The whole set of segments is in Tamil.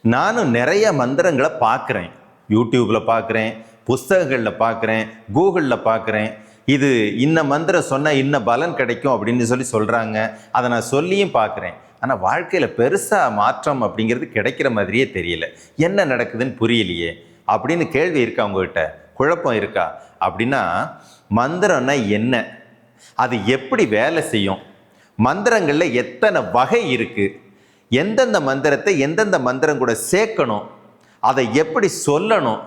நானும் நிறைய மந்திரங்களை பார்க்குறேன், யூடியூப்பில் பார்க்குறேன், புஸ்தகங்களில் பார்க்குறேன், கூகுளில் பார்க்குறேன். இது இன்ன மந்திரம் சொன்னால் இன்ன பலன் கிடைக்கும் அப்படின்னு சொல்கிறாங்க. அதை நான் சொல்லியும் பார்க்குறேன். ஆனால் வாழ்க்கையில் பெருசாக மாற்றம் அப்படிங்கிறது கிடைக்கிற மாதிரியே தெரியல. என்ன நடக்குதுன்னு புரியலையே அப்படின்னு கேள்வி இருக்கா உங்ககிட்ட? குழப்பம் இருக்கா? அப்படின்னா மந்திரம்னா என்ன, அது எப்படி வேலை செய்யும், மந்திரங்களில் எத்தனை வகை இருக்குது, எந்தெந்த மந்திரத்தை எந்தெந்த மந்திரம் கூட சேர்க்கணும், அதை எப்படி சொல்லணும்,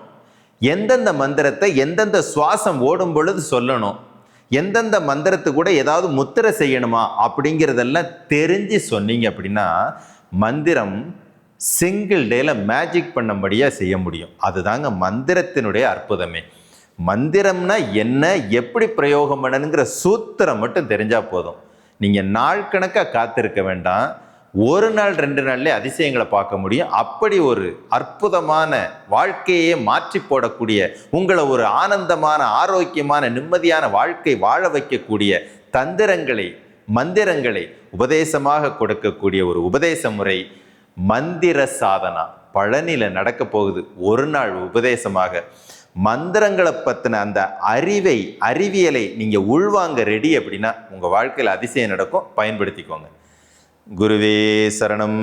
எந்தெந்த மந்திரத்தை எந்தெந்த சுவாசம் ஓடும் பொழுது சொல்லணும், எந்தெந்த மந்திரத்து கூட ஏதாவது முத்திரை செய்யணுமா அப்படிங்கிறதெல்லாம் தெரிஞ்சு சொன்னீங்க அப்படின்னா மந்திரம் சிங்கிள் டேல மேஜிக் பண்ணபடியாக செய்ய முடியும். அதுதாங்க மந்திரத்தினுடைய அற்புதமே. மந்திரம்னா என்ன, எப்படி பிரயோகம் பண்ணணுங்கிற சூத்திரம் மட்டும் தெரிஞ்சால் போதும். நீங்கள் நாள் கணக்காக காத்திருக்க வேண்டாம். ஒரு நாள் 2 நாள்லேயே அதிசயங்களை பார்க்க முடியும். அப்படி ஒரு அற்புதமான வாழ்க்கையே மாற்றி போடக்கூடிய, உங்களை ஒரு ஆனந்தமான ஆரோக்கியமான நிம்மதியான வாழ்க்கை வாழ வைக்கக்கூடிய தந்திரங்களை மந்திரங்களை உபதேசமாக கொடுக்கக்கூடிய ஒரு உபதேச முறை மந்திர சாதனா பழனியில் நடக்க போகுது. ஒரு நாள் உபதேசமாக மந்திரங்களை பற்றின அந்த அறிவியலை நீங்கள் உள்வாங்க ரெடி அப்படின்னா உங்கள் வாழ்க்கையில் அதிசயம் நடக்கும். பயன்படுத்திக்கோங்க. குருவே சரணம்.